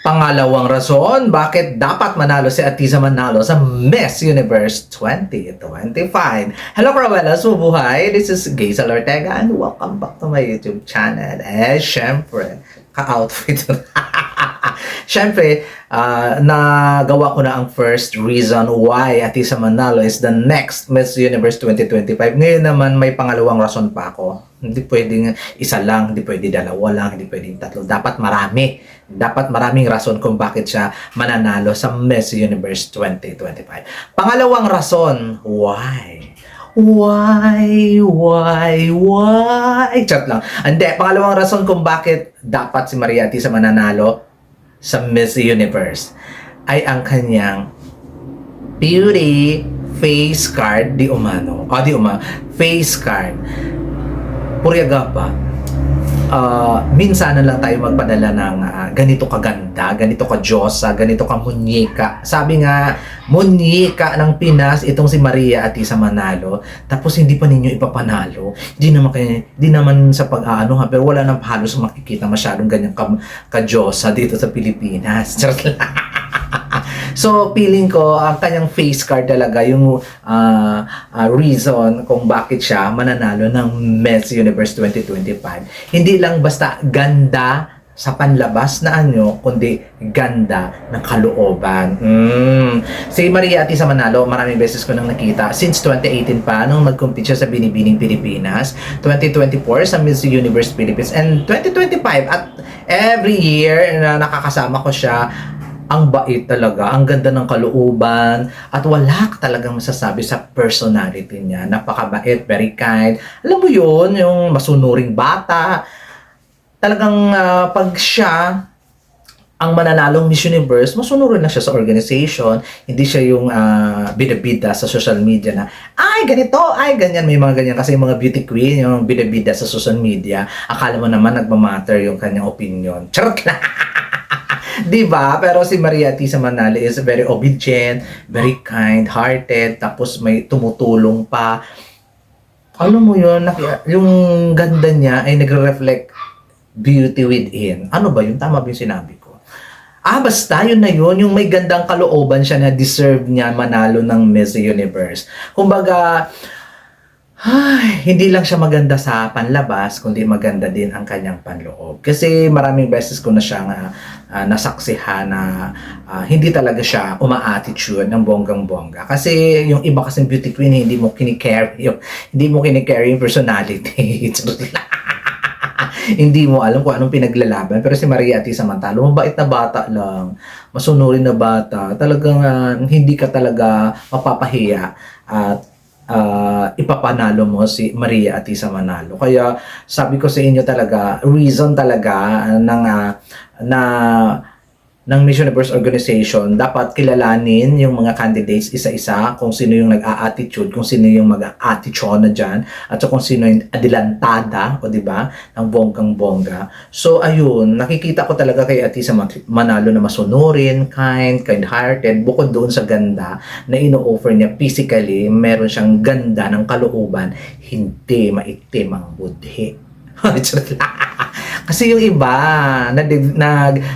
Pangalawang rason, bakit dapat manalo si Atisa Manalo sa Miss Universe 2025. Hello Cruellas, bubuhay! This is Gazel Ortega and welcome back to my YouTube channel. Syempre, ka-outfit. Syempre, nagawa ko na ang first reason why Atisa Manalo is the next Miss Universe 2025. Ngayon naman, may pangalawang rason pa ako. Hindi pwedeng isa lang, hindi pwedeng dalawa lang, hindi pwedeng tatlo. Dapat marami. Dapat maraming rason kung bakit siya mananalo sa Miss Universe 2025. Pangalawang rason, why? Why? Chat lang. Hindi, pangalawang rason kung bakit dapat si Maria Atisa mananalo sa Miss Universe ay ang kanyang beauty face card di umano. Face card. Puryaga pa. Minsan na lang tayo magpadala ng ganito kaganda, ganito ka-Diyosa, ganito ka-munyeka. Sabi nga, munyeka ng Pinas, itong si Maria Atisa Manalo. Tapos hindi pa ninyo ipapanalo. Di naman sa pag-aano ha, pero wala nang halos makikita masyadong ganyang ka-Diyosa dito sa Pilipinas. Charot lang. So, feeling ko, ang kanyang face card talaga yung reason kung bakit siya mananalo ng Miss Universe 2025. Hindi lang basta ganda sa panlabas na kundi ganda ng kalooban. Si Maria Atisa Manalo, maraming beses ko nang nakita. Since 2018 pa, nung nag-compete siya sa Binibining Pilipinas, 2024 sa Miss Universe Philippines, and 2025. At every year na nakakasama ko siya, ang bait talaga, ang ganda ng kalooban, at wala ka talagang masasabi sa personality niya. Napakabait, very kind. Alam mo yun, yung masunuring bata. Talagang pag siya ang mananalong Miss Universe, masunurin na siya sa organization. Hindi siya yung bida-bida sa social media na, ay ganito, ay ganyan. May mga ganyan kasi yung mga beauty queen, yung bida-bida sa social media. Akala mo naman nagmamatter yung kanyang opinion. Charot lang! Diba? Pero si Maria Atisa Manalo is very obedient, very kind-hearted, tapos may tumutulong pa. Alam mo yun, yung ganda niya ay nagre-reflect beauty within. Ano ba yun? Tama ba yung sinabi ko? Basta yun na yun, yung may gandang kalooban siya na deserve niya manalo ng Miss Universe. Kumbaga, hindi lang siya maganda sa panlabas, kundi maganda din ang kanyang panloob. Kasi maraming beses ko na siyang nasaksihan na hindi talaga siya uma-attitude ng bonggang-bongga. Kasi yung iba kasing beauty queen, hindi mo kinicarry yung personality. Hindi mo alam kung anong pinaglalaban. Pero si Maria Atisa Manalo, mabait na bata lang, masunurin na bata, talagang hindi ka talaga mapapahiya at ipapanalo mo si Maria Atisa Manalo. Kaya sabi ko sa inyo talaga, reason talaga ng Miss Universe organization, dapat kilalanin yung mga candidates isa-isa, kung sino yung nag-a-attitude, kung sino yung mag-a-attitude na dyan, at kung sino yung adilantada, o diba, ng bonggang-bongga. So, ayun, nakikita ko talaga kay Atisa Manalo na masunurin, kind-hearted, bukod doon sa ganda na ino-offer niya physically, meron siyang ganda ng kalooban, hindi maitim ang budhi. Kasi yung iba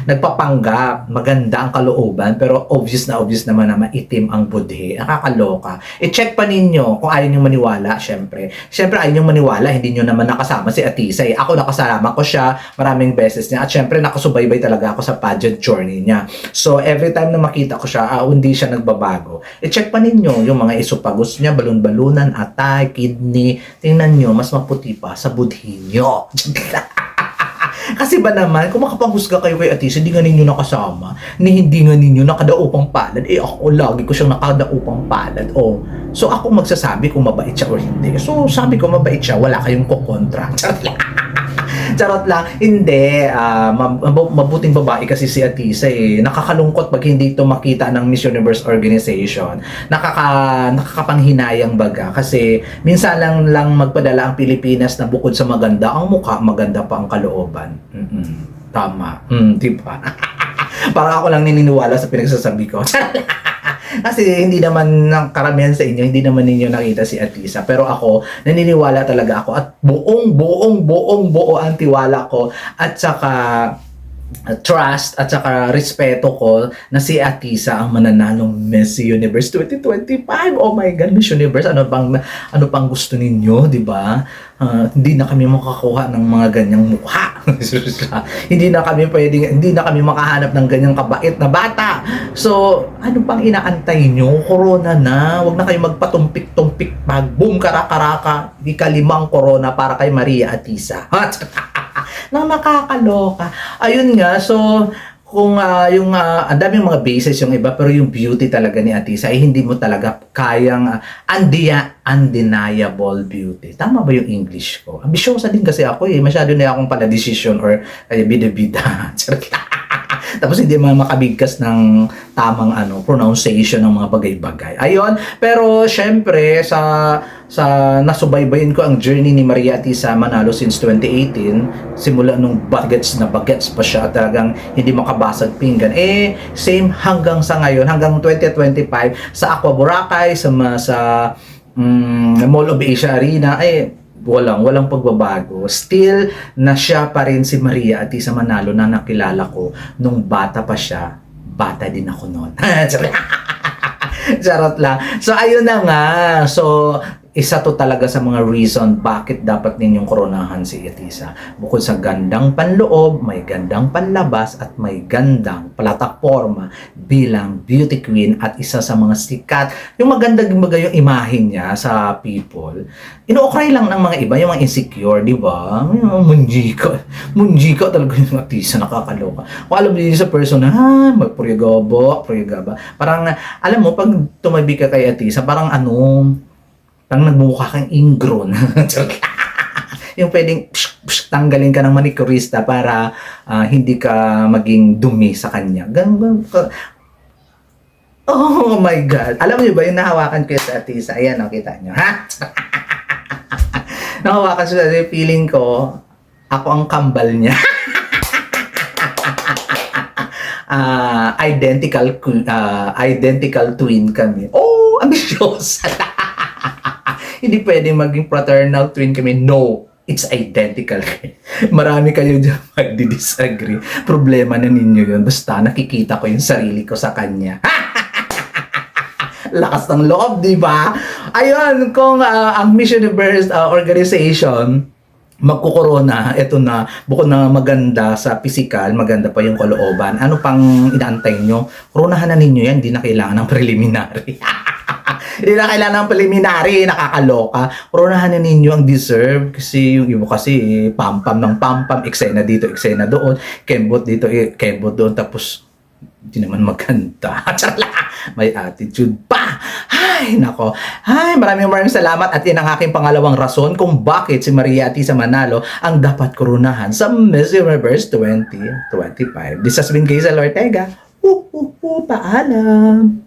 nagpapanggap maganda ang kalooban pero obvious naman na maitim ang budhi. Nakakaloka. I-check pa ninyo kung ayaw nyo maniwala, syempre ayaw nyo maniwala, hindi nyo naman nakasama si Atisa. Ako nakasama ko siya maraming beses niya, at syempre nakasubaybay talaga ako sa pageant journey niya. So every time na makita ko siya, hindi siya nagbabago. I-check pa ninyo yung mga isopagos niya, balon-balunan, atay, kidney. Tingnan nyo, mas maputi pa sa budhi nyo. Kasi ba naman, kung makapanghusga kayo kay Atisa, hindi nga ninyo nakasama, hindi nga ninyo nakadaupang palad, ako lagi ko siyang nakadaupang palad. So ako magsasabi kung mabait siya or hindi. So sabi ko mabait siya, wala kayong kukontra. Charot lang. Hindi. Mabuting babae kasi si Atisa Nakakalungkot pag hindi ito makita ng Miss Universe organization. Nakakapanghinayang baga. Kasi minsan lang magpadala ang Pilipinas na bukod sa maganda ang mukha, maganda pa ang kalooban. Tama. Diba? Parang ako lang naniniwala sa pinagsasabi ko. Kasi hindi naman ng karamihan sa inyo, hindi naman ninyo nakita si Atisa. Pero ako, naniniwala talaga ako at buong ang tiwala ko. At saka trust at saka respeto ko na si Atisa ang mananalong Miss Universe 2025. Oh my God, Miss Universe, ano pang gusto ninyo, di ba? Hindi na kami makakuha ng mga ganyang mukha. Hindi na kami makahanap ng ganyang kabait na bata. So, ano pang inaantay nyo? Corona na. Huwag na kayo magpatumpik-tumpik pag boom, karaka-raka. Ikalimang corona para kay Maria Atisa. Nang nakakaloka. Ayun nga, so kung ang daming mga bases yung iba, pero yung beauty talaga ni Atisa ay hindi mo talaga kayang undeniable beauty. Tama ba yung English ko? Ambisyosa din kasi ako eh. Masyado na akong pala decision or bida-bida. Tapos hindi man makabigkas ng tamang pronunciation ng mga bagay-bagay. Ayun, pero syempre sa nasubaybayin ko ang journey ni Maria Atisa Manalo since 2018, simula nung bagets pa siya, talagang hindi makabasag pinggan. Same hanggang sa ngayon, hanggang 2025 sa Aqua Boracay, sa Mall of Asia Arena, walang pagbabago. Still na siya pa rin si Maria Atisa Manalo na nakilala ko nung bata pa siya. Bata din ako noon. Charot lang. So ayun na nga. So isa to talaga sa mga reason bakit dapat ninyong koronahan si Atisa. Bukod sa gandang panloob, may gandang panlabas at may gandang plataforma bilang beauty queen at isa sa mga sikat. Yung maganda yung imahe niya sa people. Ino-okay lang ng mga iba, yung mga insecure, di ba? Munjika talaga yung Atisa, nakakaloka. Kung alam niyo sa person na, magpuryagaba. Parang, alam mo, pag tumabi ka kay Atisa, parang nagmumukha kang ingrown. Yung pwedeng tanggalin ka ng manicurista para hindi ka maging dumi sa kanya. Ganun. Oh my God. Alam niyo ba yung nahawakan ko sa Atisa? Ayan, kita niyo. Ha? Nahawakan ko sa feeling ko, ako ang kambal niya. Identical twin kami. Oh, ambisyosa. Hindi pwede maging fraternal twin kami. No, it's identical. Marami kayo dyan magdi-disagree. Problema na ninyo yun. Basta nakikita ko yung sarili ko sa kanya. Lakas ng loob, di ba? Ayun, kung ang Miss Universe organization magkukorona, eto na, bukod na maganda sa physical, maganda pa yung kalooban. Ano pang inaantay nyo? Koronahan na ninyo yan, hindi na kailangan ng preliminary. Hindi na kailangan ng preliminary, nakakaloka. Koronahan na ninyo ang deserve kasi yung iba kasi pam-pam ng pam-pam, eksena dito, eksena doon, kembot dito, kembot doon, tapos hindi naman maganda. May attitude pa. Ay, nako. Ay, maraming salamat at yan ang aking pangalawang rason kung bakit si Maria Atisa Manalo ang dapat koronahan sa Miss Universe 2025. This has been Gazel Ortega. Paalam.